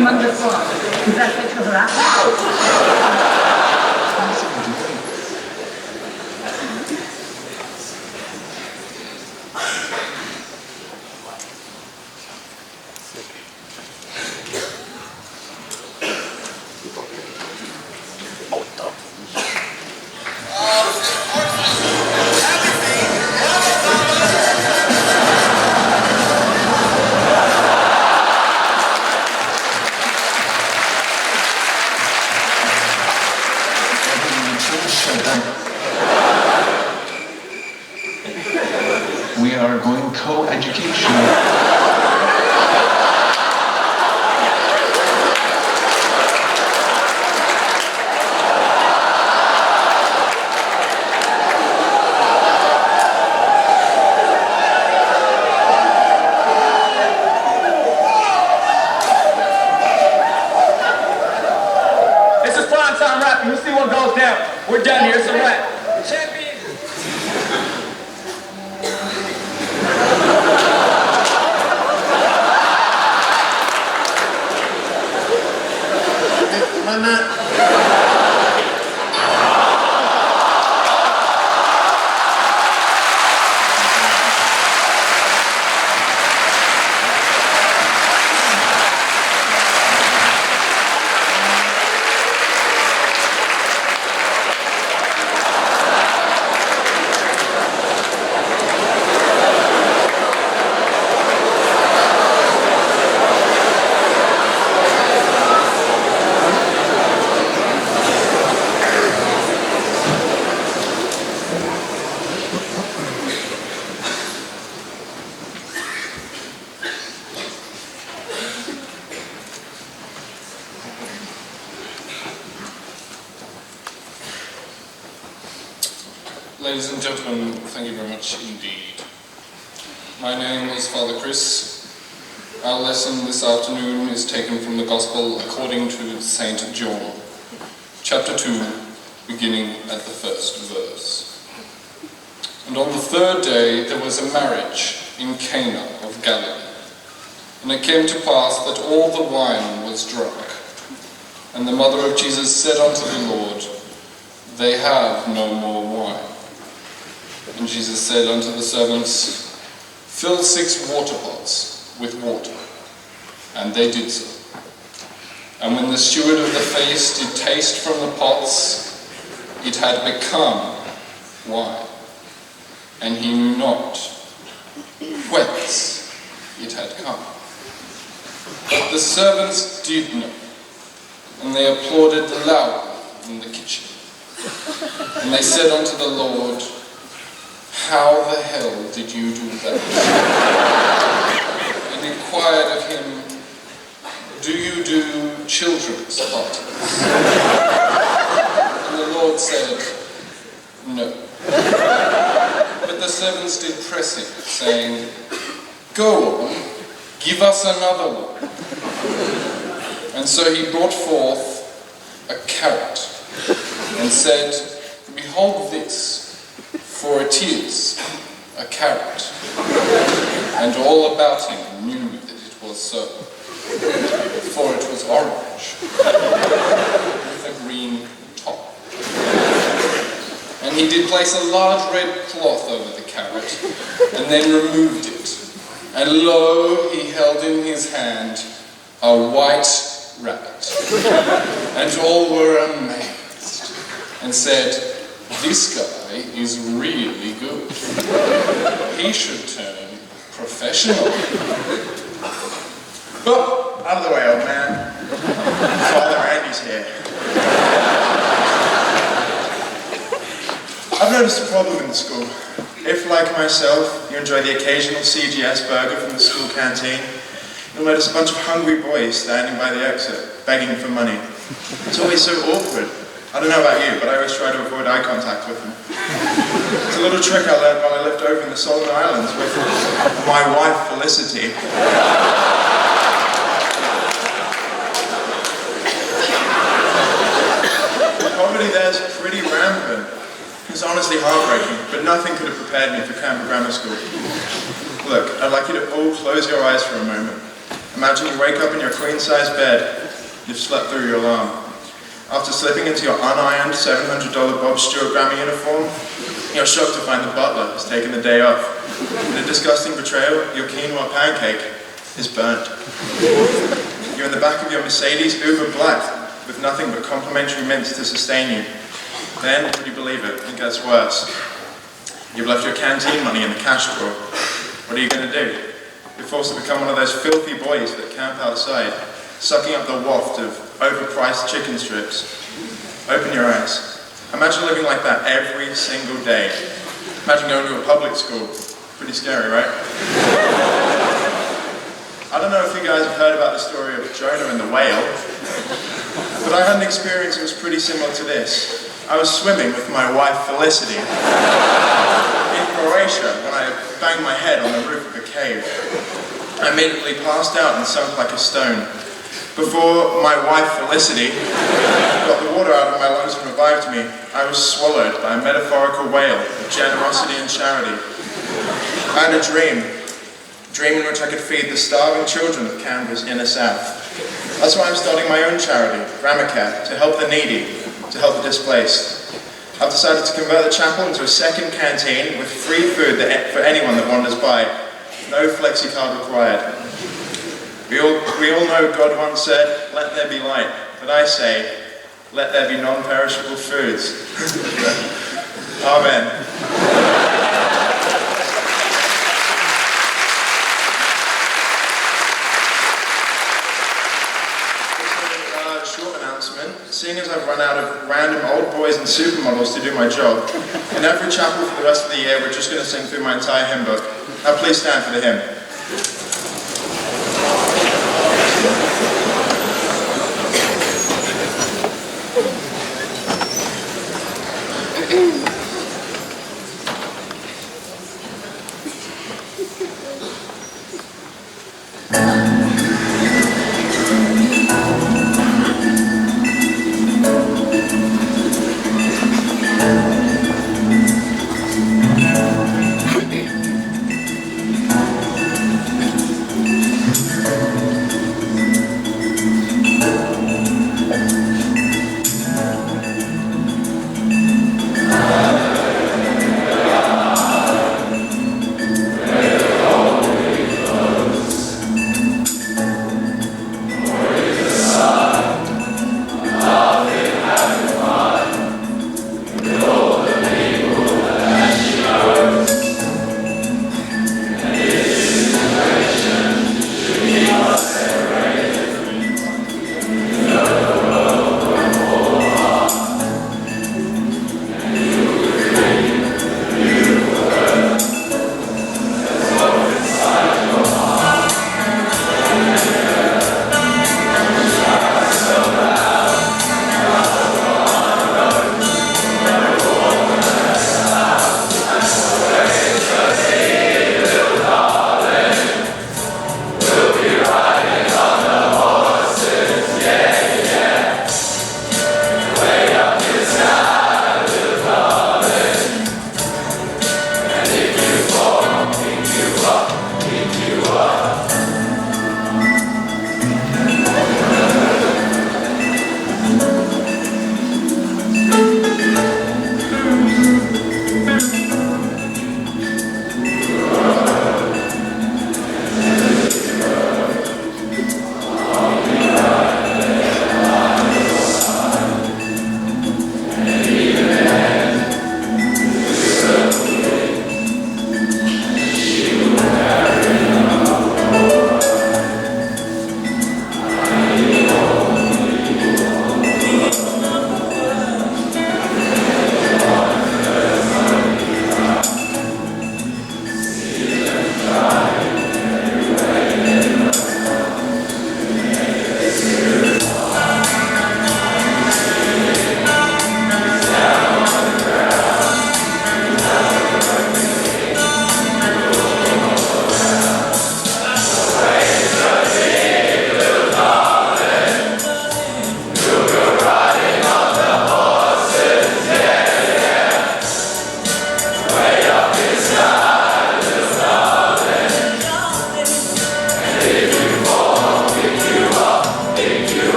manques quoi? Tu fais quelque chose là? We are going co-education. This is prime time rapping. Let's see what goes down. We're done here. It's a wrap. Champion. Ladies and gentlemen, thank you very much indeed. My name is Father Chris. Our lesson this afternoon is taken from the Gospel according to St. John, chapter 2, beginning at the first verse. And on the third day there was a marriage in Cana of Galilee. And it came to pass that all the wine was drunk. And the mother of Jesus said unto the Lord, They have no more wine. And Jesus said unto the servants, Fill 6 water pots with water. And they did so. And when the steward of the feast did taste from the pots, it had become wine. And he knew not whence it had come. But the servants did know, and they applauded loudly in the kitchen. And they said unto the Lord, How the hell did you do that? And inquired of him, Do you do children's parties? And the Lord said, No. But the servants did press him, saying, Go on, give us another one. And so he brought forth a carrot, and said, Behold this, for it is a carrot. And all about him knew that it was so, for it was orange, with a green top. And he did place a large red cloth over the carrot, and then removed it. And lo, he held in his hand a white rabbit. And all were amazed, and said, This guy is really good. He should turn professional. Oh, out of the way, old man. Father Andy's here. I've noticed a problem in the school. If, like myself, you enjoy the occasional CGS burger from the school canteen, you'll notice a bunch of hungry boys standing by the exit, begging for money. It's always so awkward. I don't know about you, but I always try to avoid eye contact with them. It's a little trick I learned while I lived over in the Solomon Islands with my wife, Felicity. Poverty there's pretty rampant. It's honestly heartbreaking, but nothing could have prepared me for Canberra Grammar School. Look, I'd like you to all close your eyes for a moment. Imagine you wake up in your queen-size bed. You've slept through your alarm. After slipping into your unironed $700 Bob Stewart Grammy uniform, you're shocked to find the butler has taken the day off. In a disgusting betrayal, your quinoa pancake is burnt. You're in the back of your Mercedes Uber Black with nothing but complimentary mints to sustain you. Then, would you believe it gets worse. You've left your canteen money in the cash drawer. What are you going to do? You're forced to become one of those filthy boys that camp outside, sucking up the waft of overpriced chicken strips. Open your eyes. Imagine living like that every single day. Imagine going to a public school. Pretty scary, right? I don't know if you guys have heard about the story of Jonah and the whale, but I had an experience that was pretty similar to this. I was swimming with my wife Felicity in Croatia when I banged my head on the roof of a cave. I immediately passed out and sunk like a stone. Before my wife Felicity got the water out of my lungs and revived me, I was swallowed by a metaphorical whale of generosity and charity. I had a dream in which I could feed the starving children of Canberra's inner south. That's why I'm starting my own charity, Ramacat, to help the needy, to help the displaced. I've decided to convert the chapel into a second canteen with free food for anyone that wanders by. No flexi-card required. We all know God once said, "Let there be light," but I say, "Let there be non-perishable foods." Amen. Short announcement. Seeing as I've run out of random old boys and supermodels to do my job, in every chapel for the rest of the year, we're just going to sing through my entire hymn book. Now please stand for the hymn.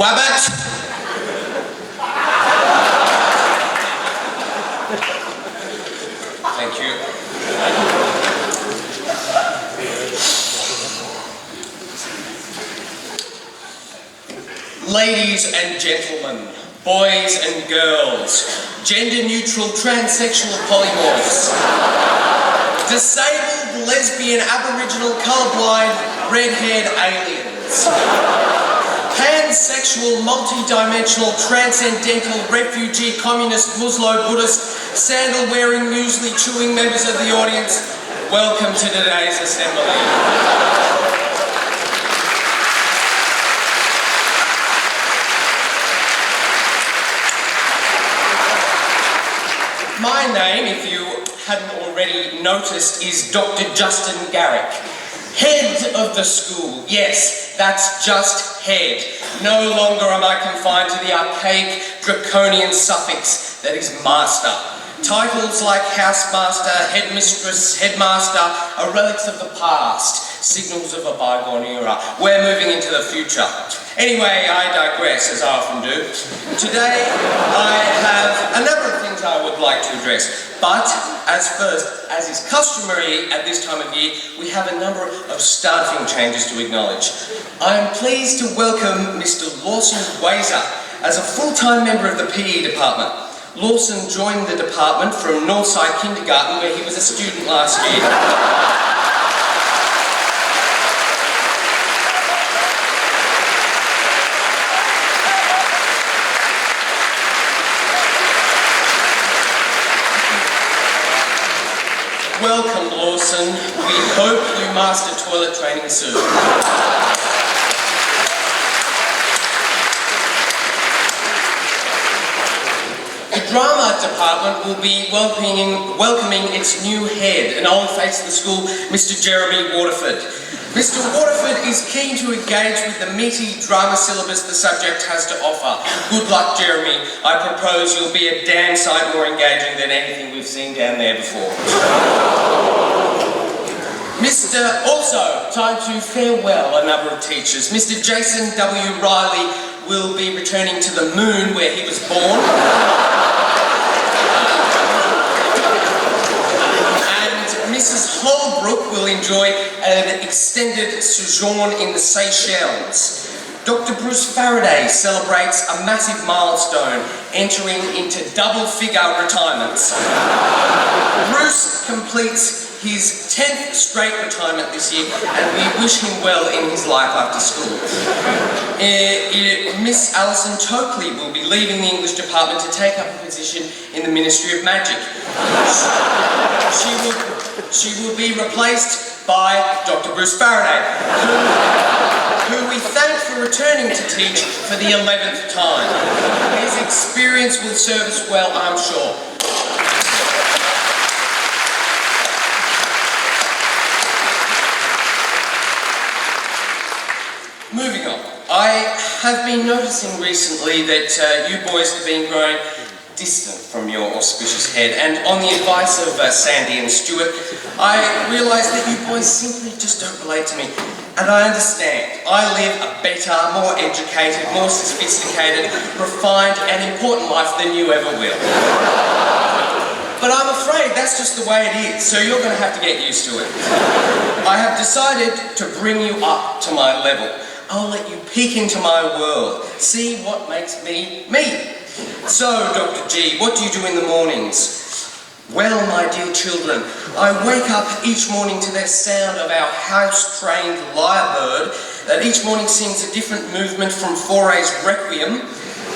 Wabbit! Thank you. Ladies and gentlemen, boys and girls, gender-neutral, transsexual polymorphs, disabled, lesbian, aboriginal, colourblind, red-haired aliens, pansexual, multi-dimensional, transcendental, refugee, communist, Muslim, Buddhist, sandal-wearing, muesli-chewing members of the audience, welcome to today's assembly. My name, if you hadn't already noticed, is Dr. Justin Garrick, head of the school. Yes, that's just head. No longer am I confined to the archaic, draconian suffix that is master. Titles like housemaster, headmistress, headmaster are relics of the past, signals of a bygone era. We're moving into the future. Anyway, I digress, as I often do. Today, I have a number of things I would like to address, but as is customary at this time of year, we have a number of startling changes to acknowledge. I am pleased to welcome Mr. Lawson Wazer as a full-time member of the PE department. Lawson joined the department from Northside Kindergarten, where he was a student last year. Welcome, Lawson. We hope you master toilet training soon. The drama department will be welcoming its new head, an old face of the school, Mr. Jeremy Waterford. Mr. Waterford is keen to engage with the meaty drama syllabus the subject has to offer. Good luck, Jeremy. I propose you'll be a damn sight more engaging than anything we've seen down there before. Also, time to farewell a number of teachers. Mr. Jason W. Riley will be returning to the moon where he was born. Mrs. Holbrook will enjoy an extended sojourn in the Seychelles. Dr. Bruce Faraday celebrates a massive milestone, entering into double-figure retirements. Bruce completes his 10th straight retirement this year, and we wish him well in his life after school. Miss Alison Tokley will be leaving the English department to take up a position in the Ministry of Magic. She will be replaced by Dr. Bruce Faraday, who we thank for returning to teach for the 11th time. His experience will serve us well, I'm sure. Moving on, I have been noticing recently that you boys have been growing distant from your auspicious head, and on the advice of Sandy and Stuart, I realised that you boys simply just don't relate to me. And I understand. I live a better, more educated, more sophisticated, refined and important life than you ever will. But I'm afraid that's just the way it is, so you're going to have to get used to it. I have decided to bring you up to my level. I'll let you peek into my world, see what makes me me. So, Dr. G, what do you do in the mornings? Well, my dear children, I wake up each morning to the sound of our house-trained lyrebird that each morning sings a different movement from Foray's Requiem.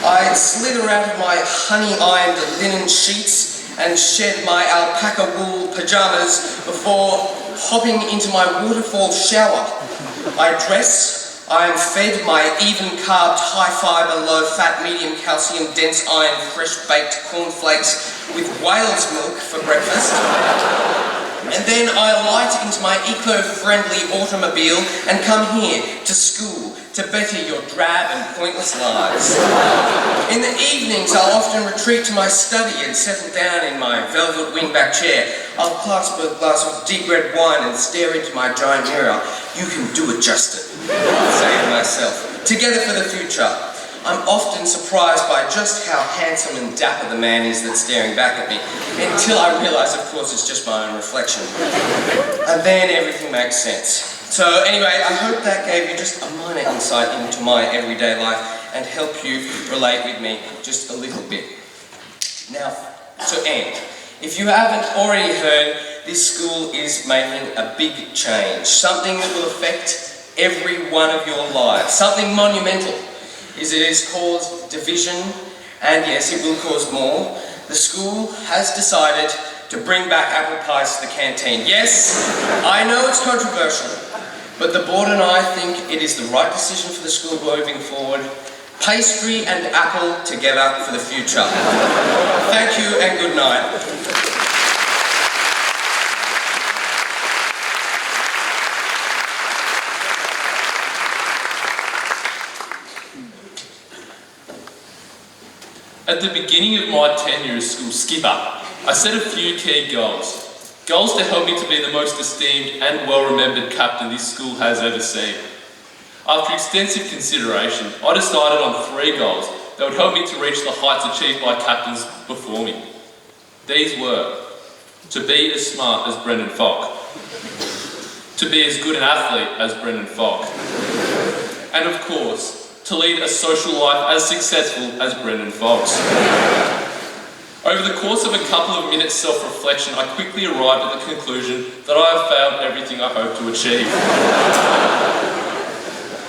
I slither out of my honey-ironed linen sheets and shed my alpaca wool pyjamas before hopping into my waterfall shower. I dress. I am fed my even-carbed, high-fibre, low-fat, medium-calcium, dense iron, fresh-baked cornflakes with whale's milk for breakfast. And then I alight into my eco-friendly automobile and come here to school to better your drab and pointless lives. In the evenings, I'll often retreat to my study and settle down in my velvet wingback chair. I'll clasp a glass of deep red wine and stare into my giant mirror. You can do it, Justin, I'm saying to myself. Together for the future. I'm often surprised by just how handsome and dapper the man is that's staring back at me, until I realise, of course, it's just my own reflection. And then everything makes sense. So anyway, I hope that gave you just a minor insight into my everyday life and help you relate with me just a little bit. Now, to end, if you haven't already heard, this school is making a big change, something that will affect every one of your lives, something monumental. It has caused division, and yes, it will cause more. The school has decided to bring back apple pies to the canteen. Yes, I know it's controversial, but the board and I think it is the right decision for the school moving forward. Pastry and apple together for the future. Thank you and good night. At the beginning of my tenure as school skipper, I set a few key goals. Goals to help me to be the most esteemed and well-remembered captain this school has ever seen. After extensive consideration, I decided on 3 goals that would help me to reach the heights achieved by captains before me. These were: to be as smart as Brendan Falk, to be as good an athlete as Brendan Falk, and of course, to lead a social life as successful as Brendan Falk's. Over the course of a couple of minutes self-reflection, I quickly arrived at the conclusion that I have failed everything I hoped to achieve.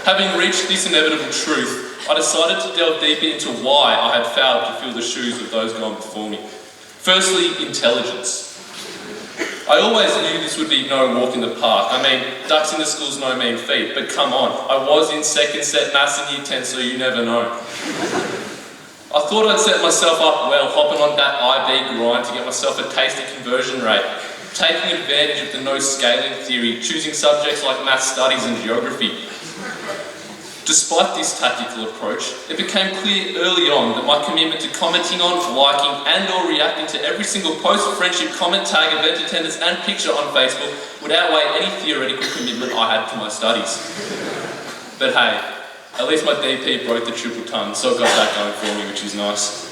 Having reached this inevitable truth, I decided to delve deeper into why I had failed to fill the shoes of those gone before me. Firstly, intelligence. I always knew this would be no walk in the park. I mean, ducks in the school's no mean feat, but come on, I was in second set maths in year 10, so you never know. I thought I'd set myself up well, hopping on that IB grind to get myself a tasty conversion rate, taking advantage of the no scaling theory, choosing subjects like math studies and geography. Despite this tactical approach, it became clear early on that my commitment to commenting on, liking and or reacting to every single post, friendship, comment, tag, event attendance and picture on Facebook would outweigh any theoretical commitment I had to my studies. But hey, at least my DP broke the triple ton, so I got that going for me, which is nice.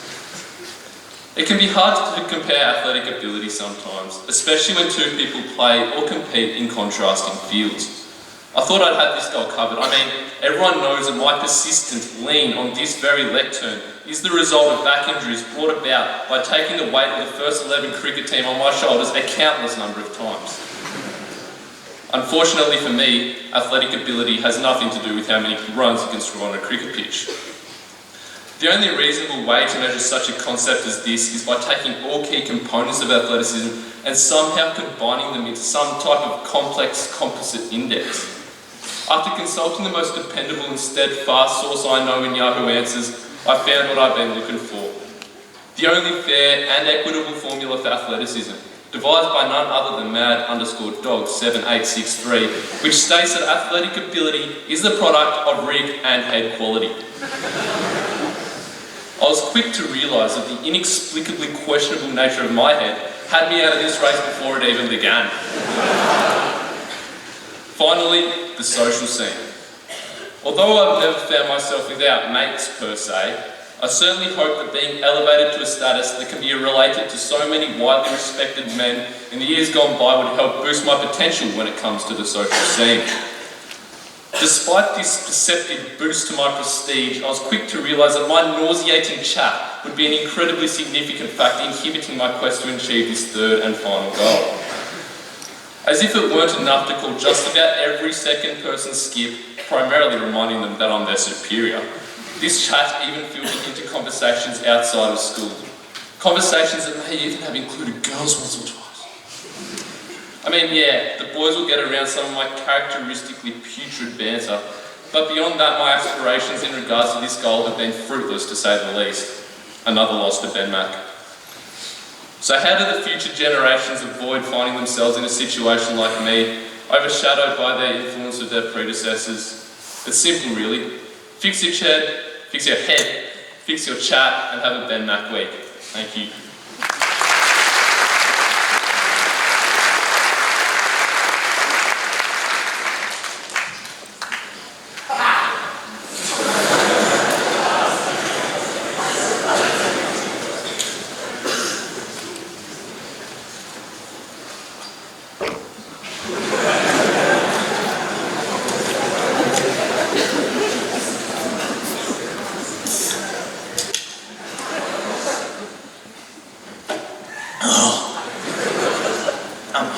It can be hard to compare athletic ability sometimes, especially when 2 people play or compete in contrasting fields. I thought I'd had this goal covered. I mean, everyone knows that my persistent lean on this very lectern is the result of back injuries brought about by taking the weight of the first 11 cricket team on my shoulders a countless number of times. Unfortunately for me, athletic ability has nothing to do with how many runs you can score on a cricket pitch. The only reasonable way to measure such a concept as this is by taking all key components of athleticism and somehow combining them into some type of complex composite index. After consulting the most dependable and steadfast source I know in Yahoo Answers, I found what I've been looking for. The only fair and equitable formula for athleticism, devised by none other than mad_dog7863, which states that athletic ability is the product of rig and head quality. I was quick to realise that the inexplicably questionable nature of my head had me out of this race before it even began. Finally, the social scene. Although I've never found myself without mates per se, I certainly hope that being elevated to a status that can be related to so many widely respected men in the years gone by would help boost my potential when it comes to the social scene. Despite this perceptive boost to my prestige, I was quick to realise that my nauseating chat would be an incredibly significant factor inhibiting my quest to achieve this third and final goal. As if it weren't enough to call just about every second person skip, primarily reminding them that I'm their superior, this chat even filtered into conversations outside of school. Conversations that may even have included girls once or twice. I mean, yeah, the boys will get around some of my characteristically putrid banter, but beyond that, my aspirations in regards to this goal have been fruitless, to say the least. Another loss to Ben Mac. So how do the future generations avoid finding themselves in a situation like me, overshadowed by their influence of their predecessors? It's simple, really. Fix your head, fix your chat, and have a Ben Mac week. Thank you.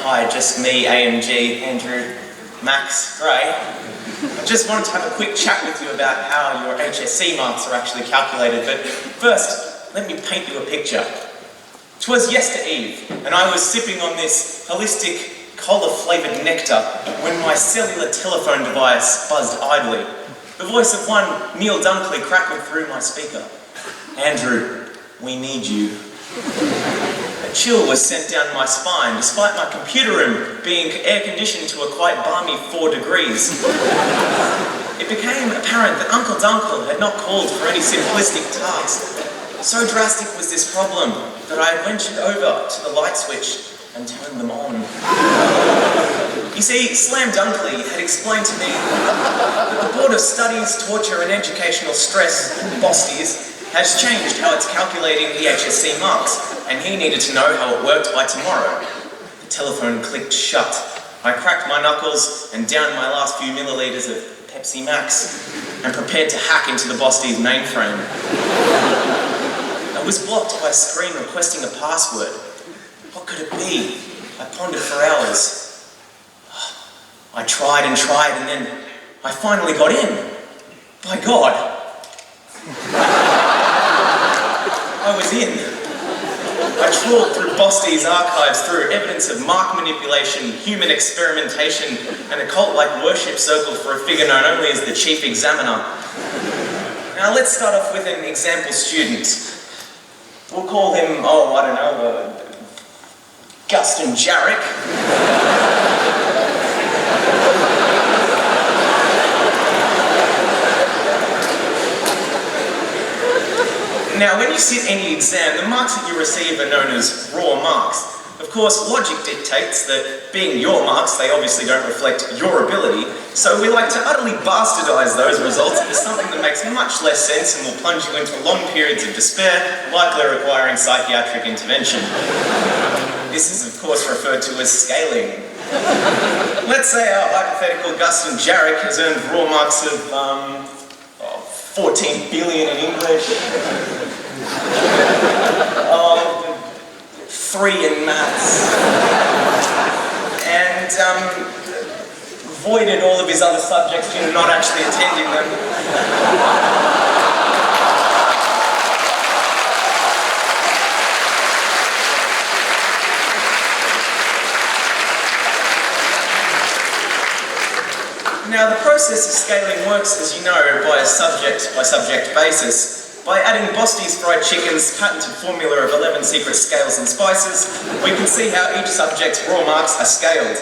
Hi, just me, AMG, Andrew, Max, Gray. I just wanted to have a quick chat with you about how your HSC marks are actually calculated, but first, let me paint you a picture. 'Twas yestereve, and I was sipping on this holistic, cola-flavoured nectar when my cellular telephone device buzzed idly. The voice of one Neil Dunkley crackled through my speaker. Andrew, we need you. A chill was sent down my spine, despite my computer room being air-conditioned to a quite balmy 4 degrees. It became apparent that Uncle Dunkle had not called for any simplistic task. So drastic was this problem that I ventured over to the light switch and turned them on. You see, Slam Dunkley had explained to me that the Board of Studies, Torture and Educational Stress, BOSTIES, has changed how it's calculating the HSC marks, and he needed to know how it worked by tomorrow. The telephone clicked shut. I cracked my knuckles and downed my last few millilitres of Pepsi Max and prepared to hack into the BOSTIES mainframe. I was blocked by a screen requesting a password. What could it be? I pondered for hours. I tried, and then I finally got in. By God. I was in. I trawled through BOSTIES archives, through evidence of mark manipulation, human experimentation, and a cult-like worship circle for a figure known only as the chief examiner. Now let's start off with an example student. We'll call him, Guston Garrick. Now, when you sit any exam, the marks that you receive are known as raw marks. Of course, logic dictates that being your marks, they obviously don't reflect your ability, so we like to utterly bastardize those results into something that makes much less sense and will plunge you into long periods of despair, likely requiring psychiatric intervention. This is, of course, referred to as scaling. Let's say our hypothetical Guston Garrick has earned raw marks of, 14 billion in English, 3 in maths, and voided all of his other subjects due to not actually attending them. Now, the process of scaling works, as you know, by a subject-by-subject basis. By adding BOSTIES fried chickens cut into formula of 11 secret scales and spices, we can see how each subject's raw marks are scaled.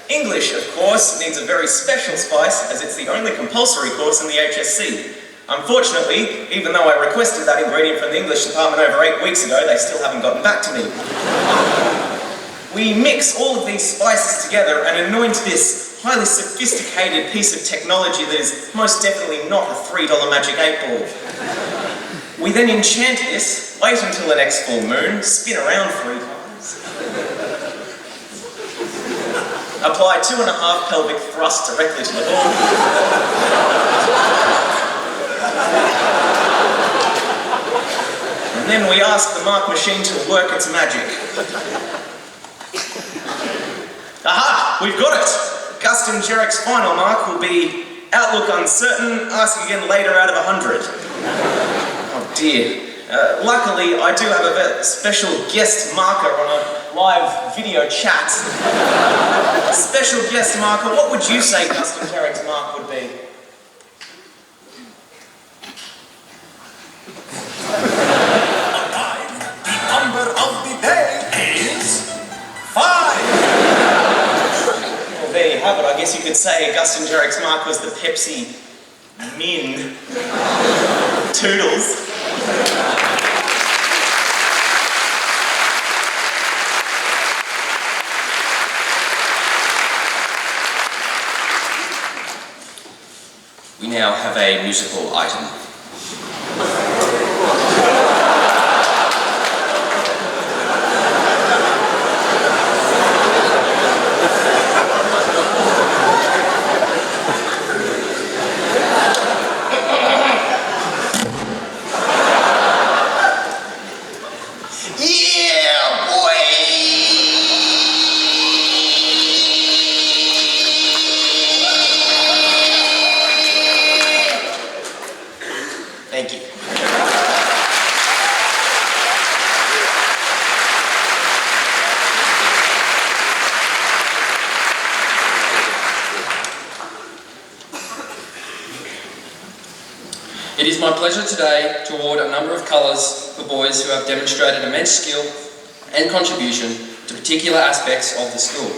English, of course, needs a very special spice, as it's the only compulsory course in the HSC. Unfortunately, even though I requested that ingredient from the English department over 8 weeks ago, they still haven't gotten back to me. We mix all of these spices together and anoint this highly sophisticated piece of technology that is most definitely not a $3 magic 8-ball. We then enchant this, wait until the next full moon, spin around 3 times, apply 2.5 pelvic thrusts directly to the ball, and then we ask the mark machine to work its magic. Aha! We've got it! Guston Garrick's final mark will be outlook uncertain, ask again later out of 100. Oh dear. Luckily, I do have a special guest marker on a live video chat. Special guest marker, what would you say Guston Garrick's mark would be? The number of the day is 5. There you have it. I guess you could say Guston Garrick's mark was the Pepsi Min Toodles. We now have a musical item. my pleasure today to award a number of colours for boys who have demonstrated immense skill and contribution to particular aspects of the school.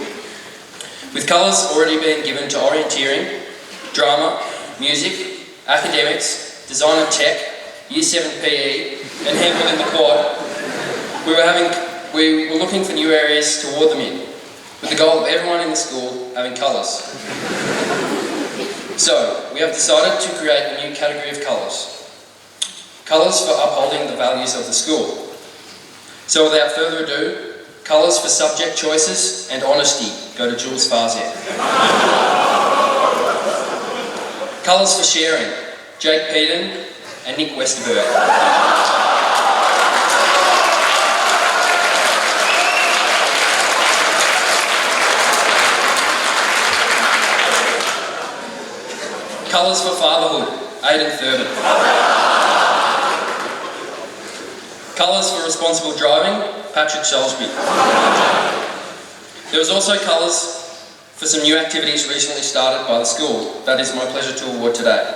With colours already being given to orienteering, drama, music, academics, design and tech, Year 7 PE, and handball in the quad, we were looking for new areas to award them in, with the goal of everyone in the school having colours. So, we have decided to create a new category of colours. Colours for upholding the values of the school. So without further ado, colours for subject choices and honesty go to Jules Farzet. Colours for sharing, Jake Peden and Nick Westerberg. Colours for fatherhood, Aidan Thurman. Colours for responsible driving, Patrick Salisbury. There was also colours for some new activities recently started by the school that is my pleasure to award today.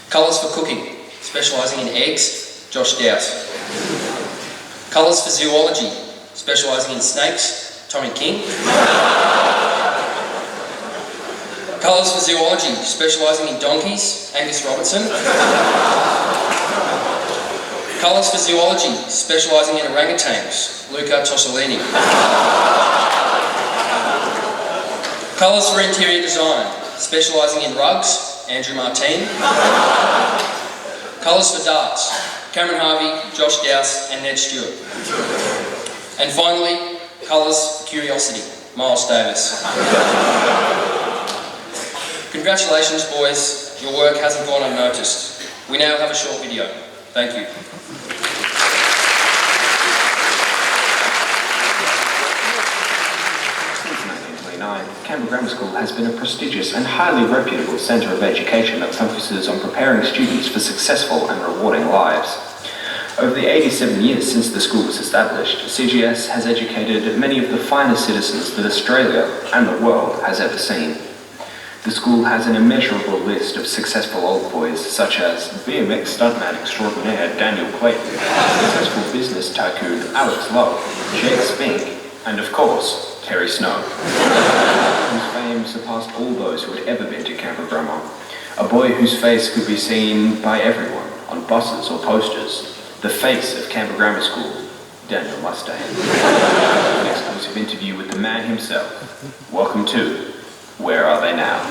Colours for cooking, specialising in eggs, Josh Dowse. Colours for zoology, specialising in snakes, Tommy King. Colours for zoology, specialising in donkeys, Angus Robertson. Colours for zoology, specialising in orangutans, Luca Tossolini. Colours for interior design, specialising in rugs, Andrew Martin. Colours for darts, Cameron Harvey, Josh Dowse and Ned Stewart. And finally, colours for curiosity, Miles Davis. Congratulations, boys. Your work hasn't gone unnoticed. We now have a short video. Thank you. Since 1929, Canberra Grammar School has been a prestigious and highly reputable centre of education that focuses on preparing students for successful and rewarding lives. Over the 87 years since the school was established, CGS has educated many of the finest citizens that Australia and the world has ever seen. The school has an immeasurable list of successful old boys such as BMX stuntman extraordinaire Daniel Clayton, successful business tycoon Alex Lowe, Jake Spink, and of course, Terry Snow, whose fame surpassed all those who had ever been to Canberra Grammar. A boy whose face could be seen by everyone on buses or posters. The face of Canberra Grammar School, Daniel Mustaine. An exclusive interview with the man himself. Welcome to Where Are They Now?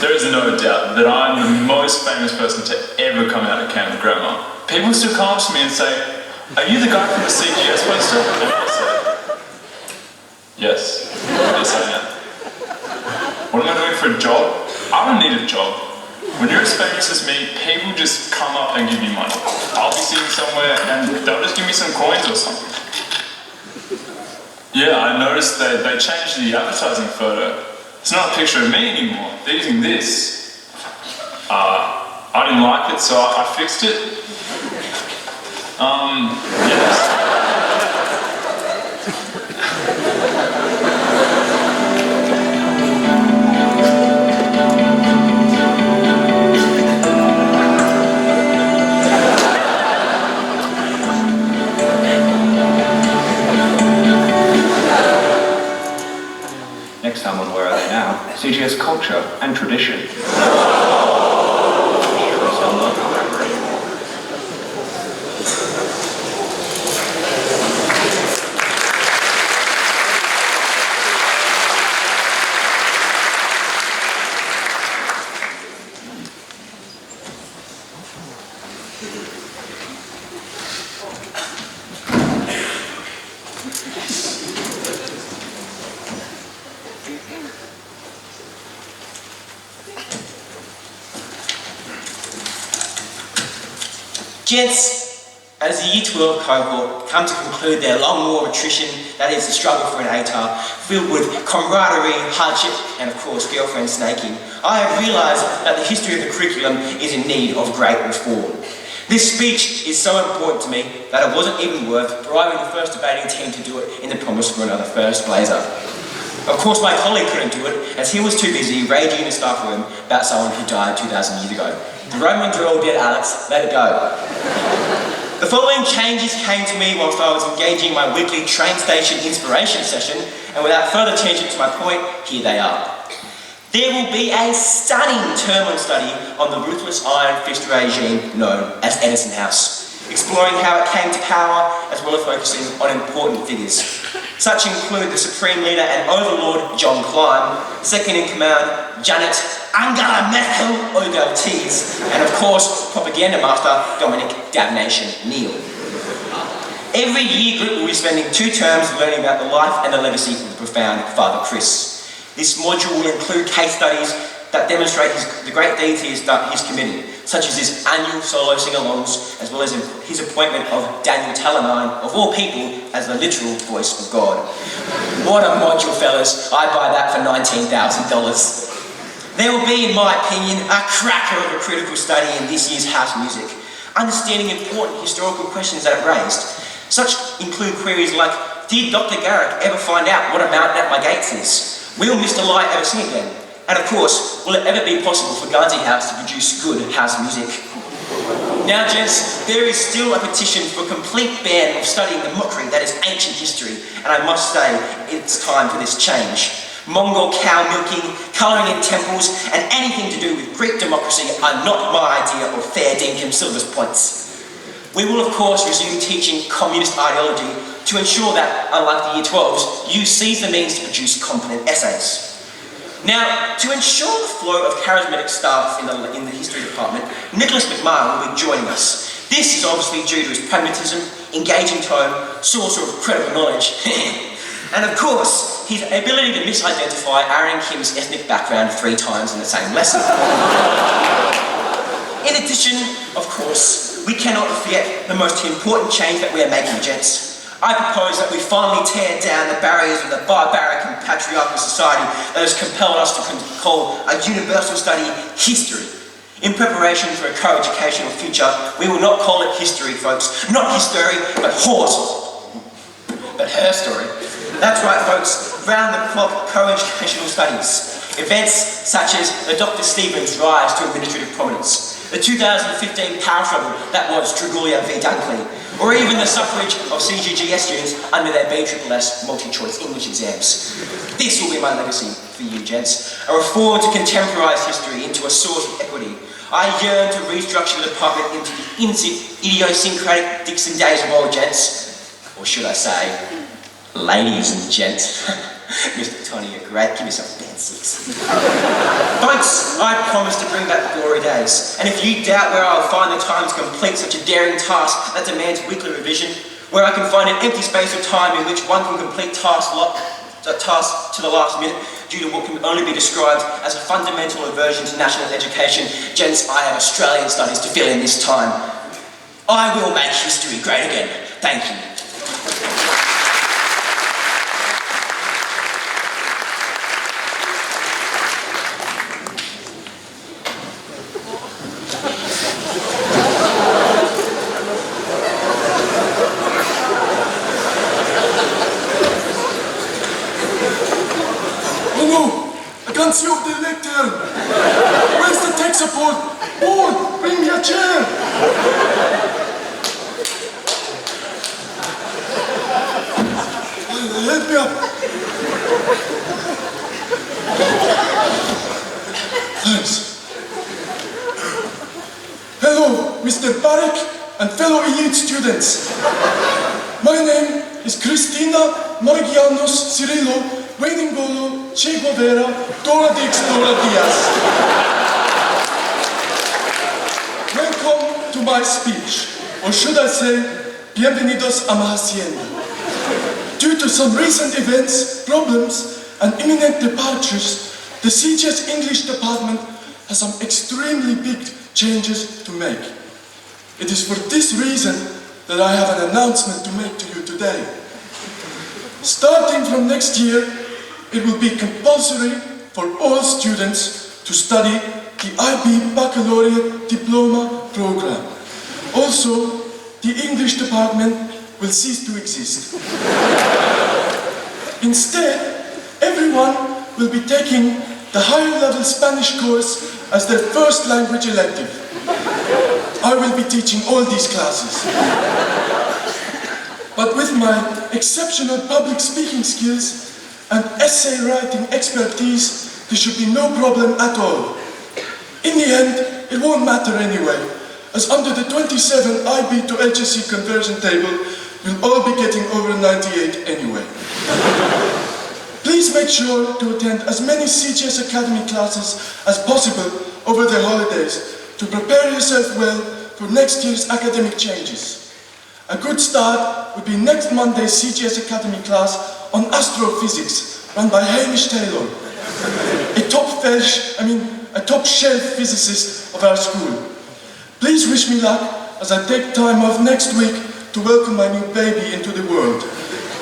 There is no doubt that I'm the most famous person to ever come out of Canberra Grammar. People still come up to me and say, "Are you the guy from the CGS poster?" And I say, "Yes, yes I am." What am I doing for a job? I don't need a job. When you're as famous as me, people just come up and give you money. I'll be sitting somewhere and they'll just give me some coins or something. Yeah, I noticed that they changed the advertising photo. It's not a picture of me anymore. They're using this. I didn't like it, so I fixed it. Yes. Next time on Where Are They Now? CGS culture and tradition. Gents, as the Year 12 cohort come to conclude their long war of attrition, that is the struggle for an ATAR, filled with camaraderie, hardship, and of course girlfriend snaking, I have realised that the history of the curriculum is in need of great reform. This speech is so important to me that it wasn't even worth bribing the first debating team to do it in the promise for another first blazer. Of course, my colleague couldn't do it, as he was too busy raging in the staff room about someone who died 2,000 years ago. The Romans are all dead, Alex. Let it go. The following changes came to me whilst I was engaging my weekly train station inspiration session, and without further attention to my point, here they are. There will be a stunning term study on the ruthless iron fist regime known as Edison House, exploring how it came to power as well as focusing on important figures. Such include the Supreme Leader and Overlord John Klein, Second in Command Janet Angela Merkel Odell-Tees, and of course Propaganda Master Dominic Damnation Neal. Every year group will be spending 2 terms learning about the life and the legacy of the profound Father Chris. This module will include case studies that demonstrate the great deeds he's committed, such as his annual solo sing-alongs, as well as his appointment of Daniel Tallenine, of all people, as the literal voice of God. What a module, fellas. I'd buy that for $19,000. There will be, in my opinion, a cracker of a critical study in this year's house music, understanding important historical questions that it raised. Such include queries like, did Dr. Garrick ever find out what a mountain at my gates is? Will Mr. Light ever sing again? And of course, will it ever be possible for Guernsey House to produce good house music? Now, gents, there is still a petition for a complete ban of studying the mockery that is ancient history, and I must say, it's time for this change. Mongol cow milking, colouring in temples, and anything to do with Greek democracy are not my idea of fair dinkum syllabus points. We will, of course, resume teaching communist ideology to ensure that, unlike the Year 12s, you seize the means to produce competent essays. Now, to ensure the flow of charismatic staff in the history department, Nicholas McMahon will be joining us. This is obviously due to his pragmatism, engaging tone, source of credible knowledge, and of course, his ability to misidentify Aaron Kim's ethnic background 3 times in the same lesson. In addition, of course, we cannot forget the most important change that we are making, gents. I propose that we finally tear down the barriers of the barbaric and patriarchal society that has compelled us to call a universal study history. In preparation for a co-educational future, we will not call it history, folks. Not history, but her story. That's right, folks. Round-the-clock co-educational studies. Events such as the Dr. Stevens' rise to administrative prominence, the 2015 power struggle that was Dragulia v Dunkley, or even the suffrage of CGS students under their BSSS multi-choice English exams. This will be my legacy for you, gents. A reform to contemporise history into a source of equity. I yearn to restructure the department into the idiosyncratic Dixon days of old, gents. Or should I say, ladies and gents. Mr. Tonna, you're great. Give yourself a band 6. Folks, I promise to bring back the glory days. And if you doubt where I'll find the time to complete such a daring task that demands weekly revision, where I can find an empty space of time in which one can complete tasks to the last minute due to what can only be described as a fundamental aversion to national education, gents, I have Australian studies to fill in this time. I will make history great again. Thank you. See of the lectern. Where's the tech support? Board, bring me a chair. Help me up. Thanks. Hello, Mr. Garrick and fellow elite students. My name is Cristina Margianos Cirillo Weddingolo Che Guevara Dora the Explorer Diaz. Welcome to my speech, or should I say, bienvenidos a mi hacienda. Due to some recent events, problems, and imminent departures, the CGS English department has some extremely big changes to make. It is for this reason that I have an announcement to make to you today. Starting from next year, it will be compulsory for all students to study the IB Baccalaureate Diploma program. Also, the English department will cease to exist. Instead, every everyone will be taking the higher level Spanish course as their first language elective. I will be teaching all these classes. But with my exceptional public speaking skills and essay writing expertise, there should be no problem at all. In the end, it won't matter anyway, as under the 27 IB to HSC conversion table, you'll all be getting over 98 anyway. Please make sure to attend as many CGS Academy classes as possible over the holidays to prepare yourself well for next year's academic changes. A good start would be next Monday's CGS Academy class on astrophysics, run by Hamish Taylor, a top shelf physicist of our school. Please wish me luck as I take time off next week to welcome my new baby into the world,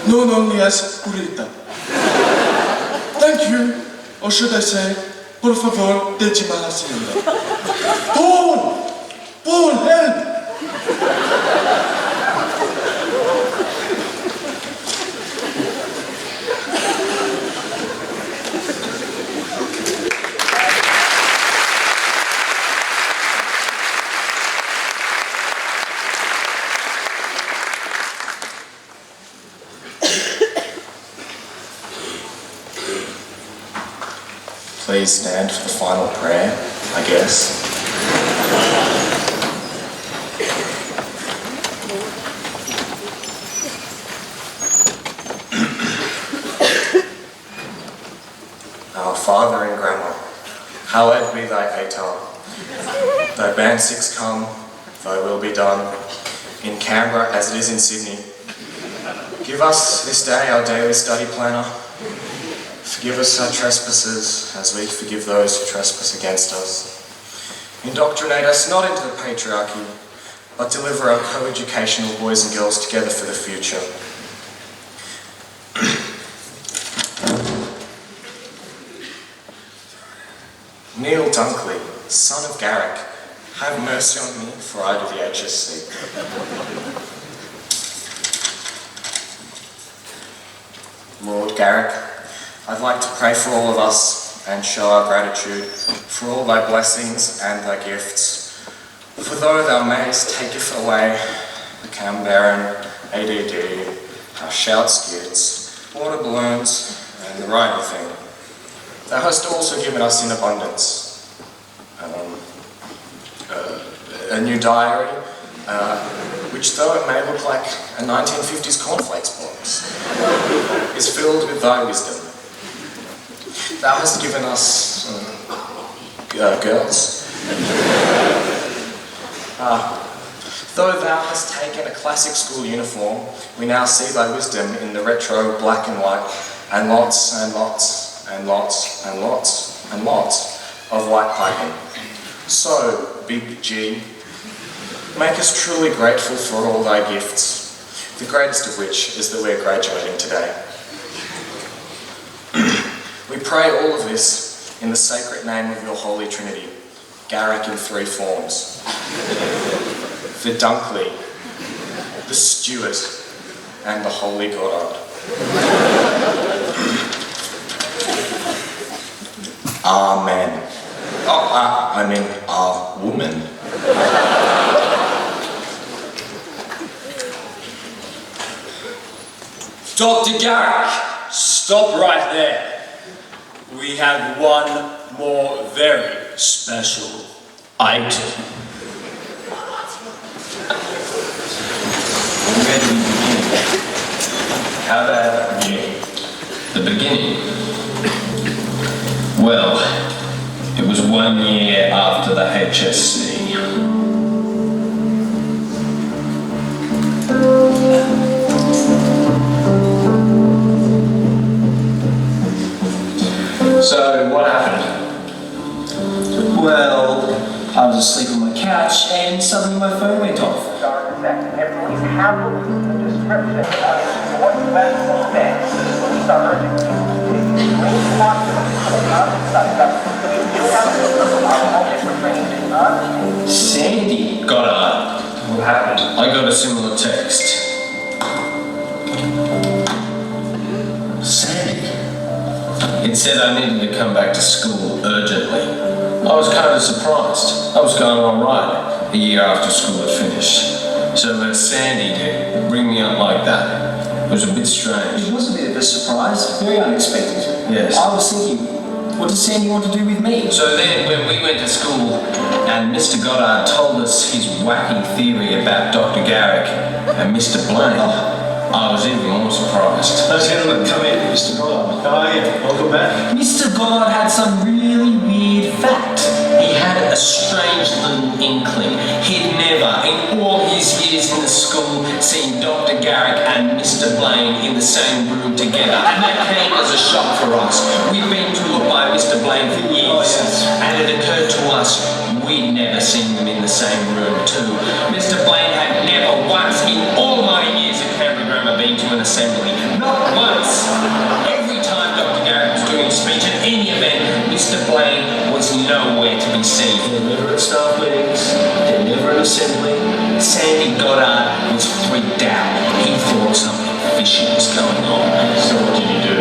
known only as Curita. Thank you, or should I say, por favor, décima hacienda. Paul! Paul, help! Please stand for the final prayer, I guess. Our Father and Grandma, hallowed be thy Atar. Thy band six come, thy will be done, in Canberra as it is in Sydney. Give us this day our daily study planner. Forgive us our trespasses, as we forgive those who trespass against us. Indoctrinate us not into the patriarchy, but deliver our co-educational boys and girls together for the future. Neil Dunkley, son of Garrick, have mercy on me, for I do the HSC. Lord Garrick, I'd like to pray for all of us and show our gratitude for all thy blessings and thy gifts. For though thou mayest taketh away the Canberran, ADD, our shout skits, water balloons, and the writing thing, thou hast also given us in abundance a new diary, which though it may look like a 1950s cornflakes box, is filled with thy wisdom. Thou hast given us girls. Though thou hast taken a classic school uniform, we now see thy wisdom in the retro black and white, and lots and lots and lots and lots and lots of white piping. So, Big G, make us truly grateful for all thy gifts, the greatest of which is that we're graduating today. We pray all of this in the sacred name of your Holy Trinity, Garrick in three forms. The Dunkley, the Stewart, and the Holy Goddard. Amen. Our woman. Dr. Garrick, stop right there. We have one more very special item. Where do we begin? How about the beginning? Well, it was 1 year after the HSC. So, what happened? Well, I was asleep on my couch and suddenly my phone went off. Police have released a description of what you went from there. Police are urging you to take extreme caution with the suspect to be due out of training. Sandy? Goddard. What happened? I got a similar text. Sandy? It said I needed to come back to school urgently. I was kind of surprised. I was going all right a year after school had finished. So Sandy did bring me up like that. It was a bit strange. It was a bit of a surprise, very unexpected. Yes. I was thinking, what does Sandy want to do with me? So then when we went to school and Mr. Goddard told us his wacky theory about Dr. Garrick and Mr. Blain, I was even more surprised. Those gentlemen, come in, Mr. Goddard. How are you? Welcome back. Mr. Goddard had some really weird fact. He had a strange little inkling. He'd never, in all his years in the school, seen Dr. Garrick and Mr. Blain in the same room together. And that came as a shock for us. We'd been taught by Mr. Blain for years, and it occurred to us we'd never seen them in the same room too. Mr. Blain had never once in all my years at Canberra been to an assembly. Not once. Every time Dr. Garrick was doing a speech at any event, Mr. Blain was nowhere to be seen. They're never at staff meetings, they're never at assembly. Sandy Goddard was freaked out. He thought something fishy was going on. So what did you do?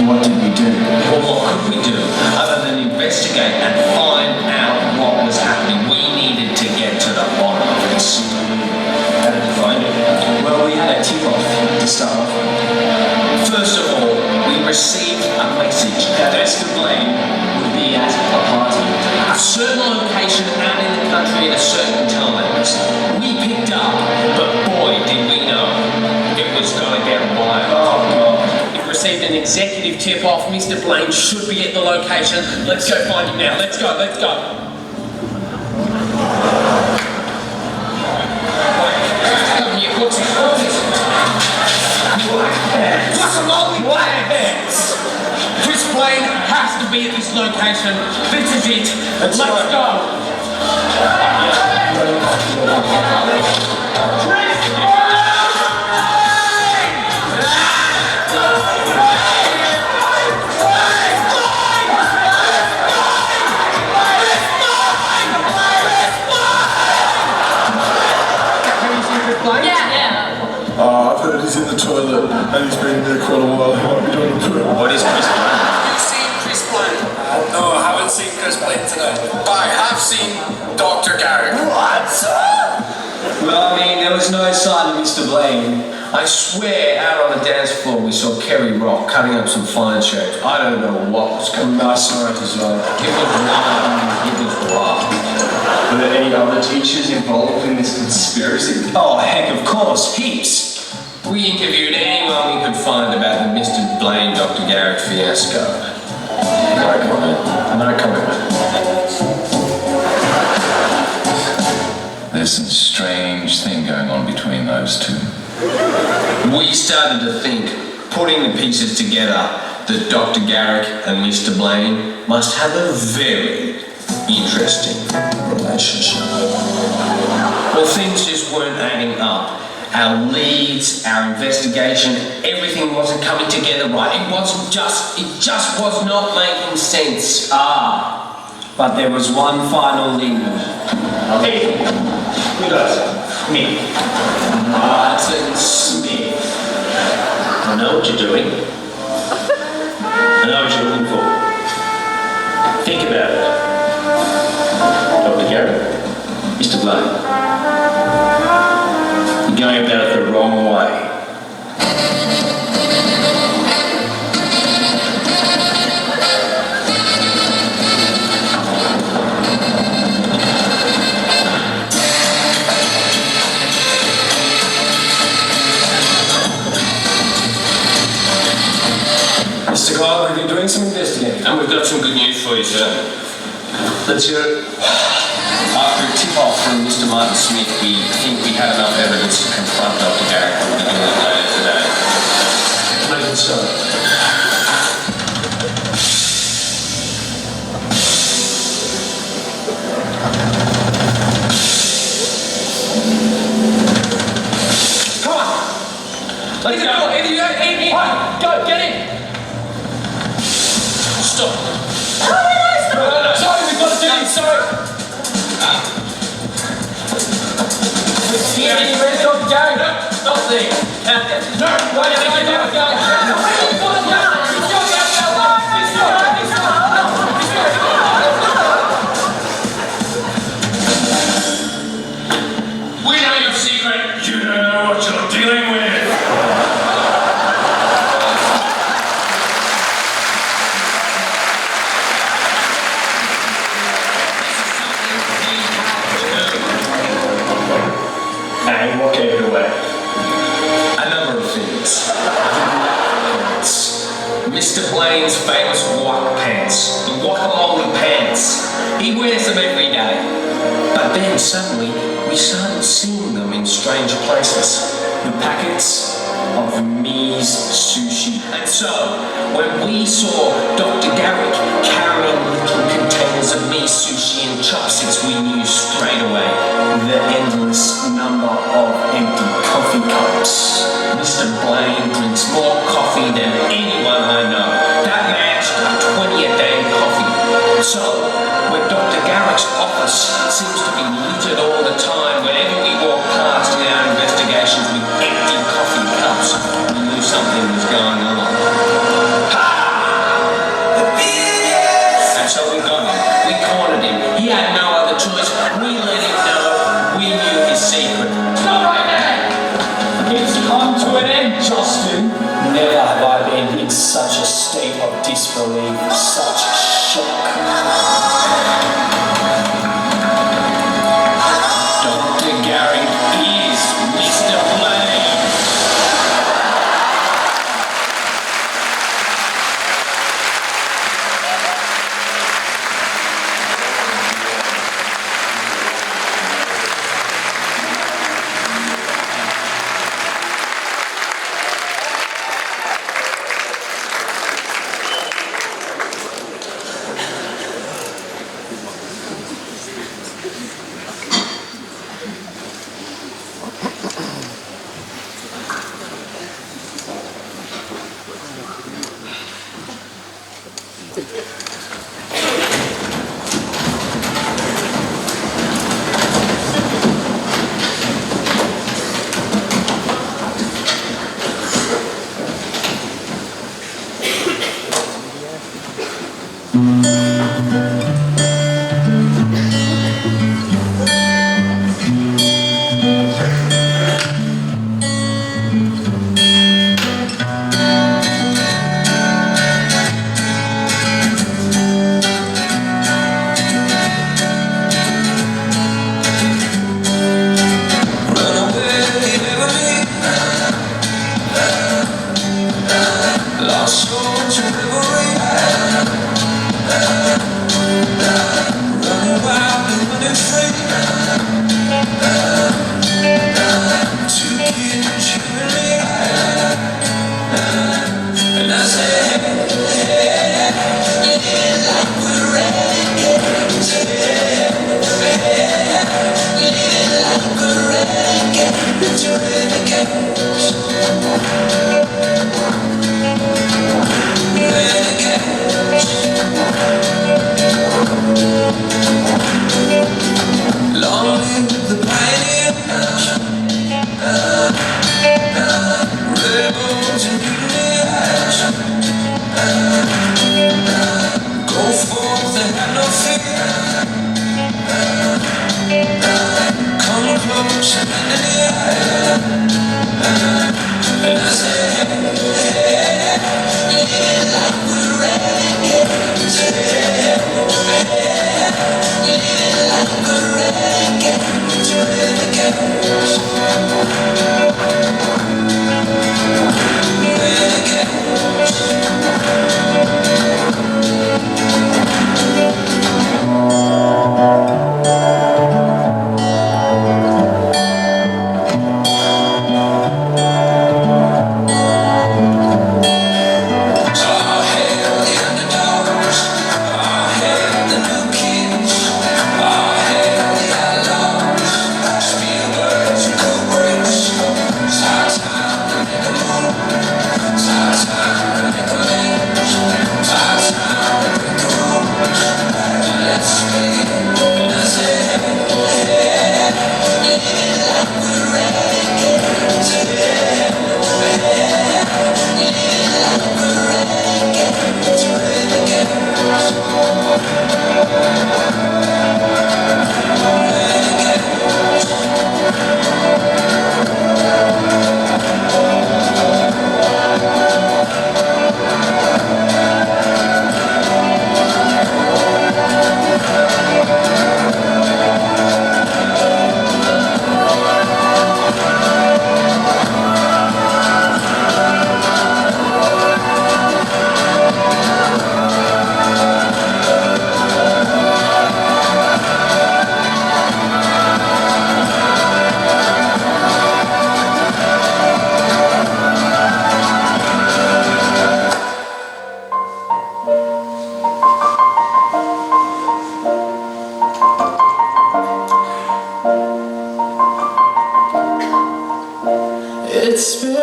What did we do? Well, what could we do other than investigate and find out what was happening? We needed to get to the bottom of this. How did you find it? Well, we had a tip-off to start off with. First of all, we received a message that Mr. Blain Would be at a party. a certain location out in the country at a certain time. We picked up, but boy, did we know it was going to get wild. Oh, God. We received an executive tip-off. Mr. Blain should be at the location. Let's go find him now. Let's go, let's go. Come here, what's it? Black pants. What's wrong with black pants? Chris Blain has to be at this location. This is it. Let's go. I've heard he's in the toilet and he's been there quite a while. He might be doing a poo. What is Chris Blain? Have you seen Chris Blain? No, I haven't seen Chris Blain today. But I have seen Dr. Garrick. What? Well, I mean, there was no sign of Mr. Blain. I swear, out on the dance floor, we saw Kerry Rock cutting up some fine shapes. I don't know what was coming. I saw it as well. It was wild. It was wild. Were there any other teachers involved in this conspiracy? Oh, heck, of course, heaps. We interviewed anyone we could find about the Mr. Blain, Dr. Garrick Fiasco. No comment. No comment. There's some strange thing going on between those two. We started to think, putting the pieces together, that Dr. Garrick and Mr. Blain must have a very interesting relationship. Well, things just weren't adding up. Our leads, our investigation, everything wasn't coming together right. It just was not making sense. But there was one final lead. Hey, who does? Me. Martin Smith. I know what you're doing. I know what you're looking for. Think about it. Dr. Garrick, Mr. Blain. You're going about it the wrong way. Mr. Garland, we've been doing some investigating. And we've got some good news for you, sir. Let's hear it. After a tip-off from Mr. Martin Smith, we think we have enough evidence to confront Dr. Garrick later today. Make it so. Come on! Let's go! In! Go, get in! Stop! No, sorry, we've got to do this, sorry! Where's Dr. Garrick? Not there. No, go. Mr. Blain's famous walk pants, the guacamole pants. He wears them every day. But then suddenly we started seeing them in strange places. The packets of Mi's sushi. And so, when we saw Dr. Garrick carrying little containers of Mi's sushi and chopsticks, we knew straight away the endless number of empty coffee cups. Mr. Blain drinks more coffee than anyone I know. That man's got 20 a day coffee. So, when Dr. Garrick's office seems to be littered all the time, whenever we walk past in our investigations with empty coffee cups, we knew something was going on. Ha! The Diaz! And so we got him. We cornered him. He had no other choice. We let him know. We knew his secret. Not right now! It's come to an end, Justin. Never have I been in such a state of disbelief, such shock. Dr. Garrick is Mr. Blain.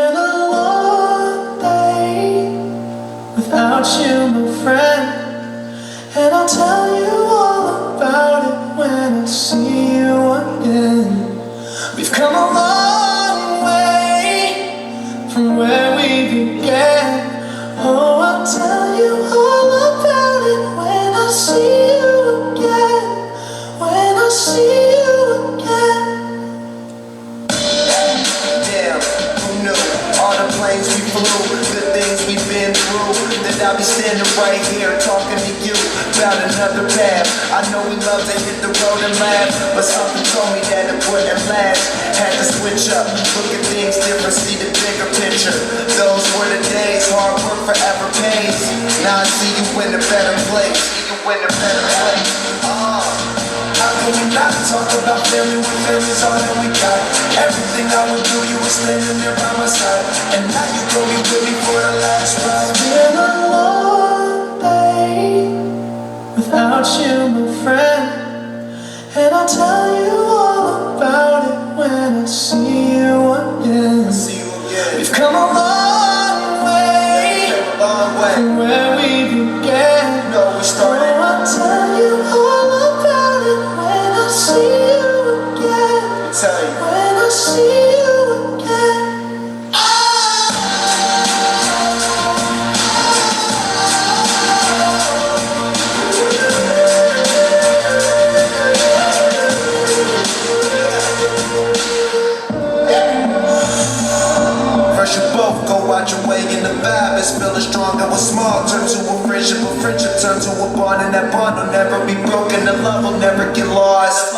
been a long day without you, my friend. And I'll tell you all about it when I see you again. We've come a long way from where we began. Oh, I'll tell you all about it when I see you again. When I see you again. Damn, who knew? All the planes we flew, the things we've been through, that I'll be standing right here talking to you about another path. I know we love to hit the road and laugh, but something told me that it wouldn't last. Had to switch up, look at things different, see the bigger picture. Those were the days, hard work forever pays. Now I see you in a better place. See you in a better place. How can we not talk about family when family's all that we got? Everything I would do, you were standing there by my side. And now you gon' be with me for the last ride. It's been a long day without you, my friend. And I'll tell you all about it when I see you again. We've come a long way from where we began. No, we started. Oh, I'll tell you all about it when I see you again. Tell you. When I see you again. First you both go out your way and the vibe is feeling strong. And what's small turn to a friendship turn to a bond. And that bond will never be broken, the love will never get lost.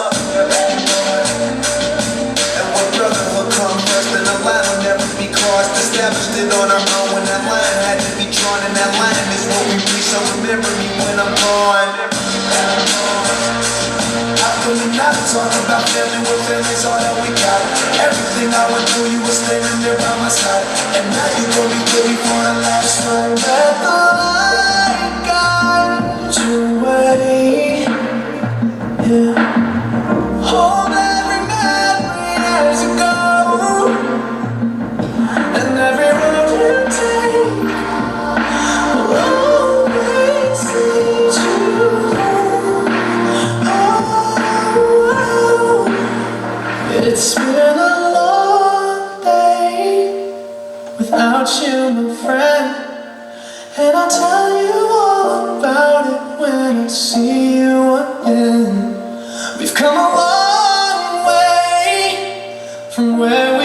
And when brotherhood comes first, then the line will never be crossed. Established it on our own when that line had to be drawn. And that line is what we reach, so remember me when I'm gone. How can we not talk about family when family's all that we got? Everything I went through, you were standing there by my side. And now you gon' be with me for the last ride. Let the light guide your way. Yeah. Hold every memory as you go, and every road you take will always lead you home. Oh, it's been a long day without you, my friend. And I'll tell you all about it when I see you again. We've come a long way from where we